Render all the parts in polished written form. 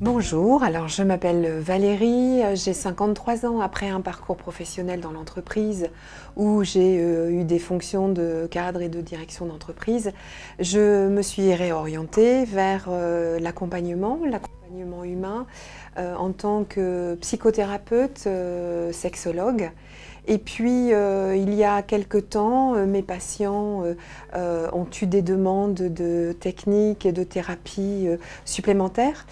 Bonjour, alors je m'appelle Valérie, j'ai 53 ans après un parcours professionnel dans l'entreprise où j'ai eu des fonctions de cadre et de direction d'entreprise. Je me suis réorientée vers l'accompagnement humain en tant que psychothérapeute, sexologue. Et puis, il y a quelque temps, mes patients ont eu des demandes de techniques et de thérapies supplémentaires.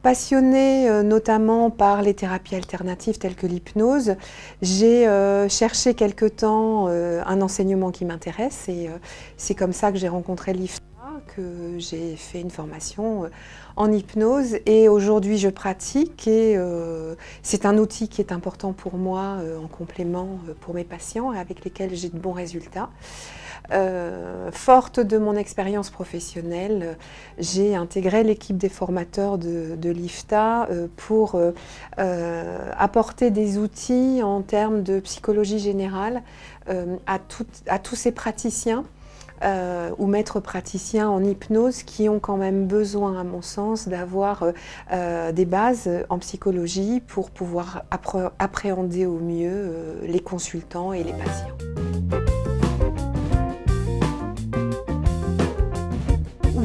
Passionnée notamment par les thérapies alternatives telles que l'hypnose, j'ai cherché quelque temps un enseignement qui m'intéresse et c'est comme ça que j'ai rencontré l'IFTA, que j'ai fait une formation en hypnose et aujourd'hui je pratique et c'est un outil qui est important pour moi en complément pour mes patients et avec lesquels j'ai de bons résultats. Forte de mon expérience professionnelle, j'ai intégré l'équipe des formateurs de l'IFTA pour apporter des outils en termes de psychologie générale à tous ces praticiens ou maîtres praticiens en hypnose qui ont quand même besoin, à mon sens, d'avoir des bases en psychologie pour pouvoir appréhender au mieux les consultants et les patients.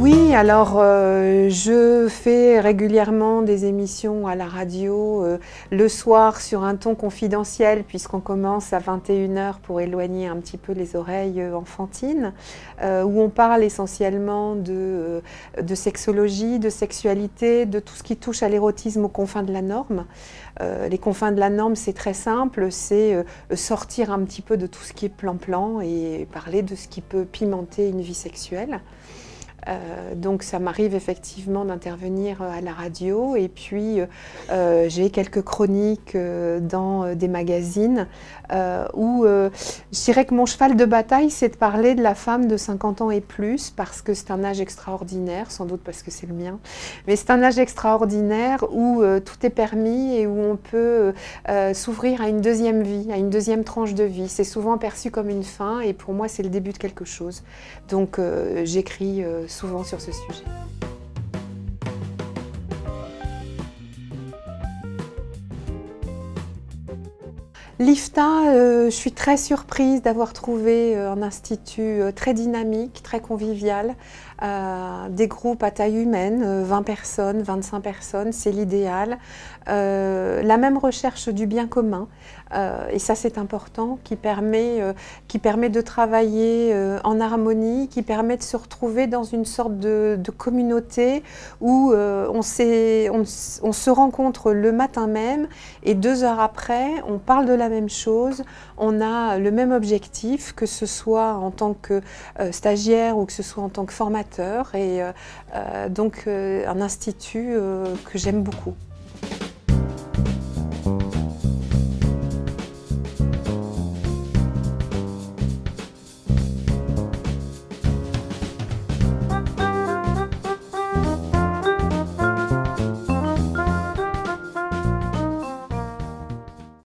Oui, alors je fais régulièrement des émissions à la radio le soir sur un ton confidentiel puisqu'on commence à 21 h pour éloigner un petit peu les oreilles enfantines où on parle essentiellement de sexologie, de sexualité, de tout ce qui touche à l'érotisme aux confins de la norme. Les confins de la norme, c'est très simple, c'est sortir un petit peu de tout ce qui est plan-plan et parler de ce qui peut pimenter une vie sexuelle. Donc ça m'arrive effectivement d'intervenir à la radio et puis j'ai quelques chroniques dans des magazines où je dirais que mon cheval de bataille c'est de parler de la femme de 50 ans et plus parce que c'est un âge extraordinaire, sans doute parce que c'est le mien, mais c'est un âge extraordinaire où tout est permis et où on peut s'ouvrir à une deuxième vie, à une deuxième tranche de vie. C'est souvent perçu comme une fin et pour moi c'est le début de quelque chose. Donc j'écris souvent sur ce sujet. L'IFTA, je suis très surprise d'avoir trouvé un institut très dynamique, très convivial, des groupes à taille humaine, 20 personnes, 25 personnes, c'est l'idéal. La même recherche du bien commun, et ça c'est important, qui permet de travailler en harmonie, qui permet de se retrouver dans une sorte de communauté où on se rencontre le matin même et 2 heures après, on parle de la même chose, on a le même objectif, que ce soit en tant que stagiaire ou que ce soit en tant que formateur, et donc un institut que j'aime beaucoup.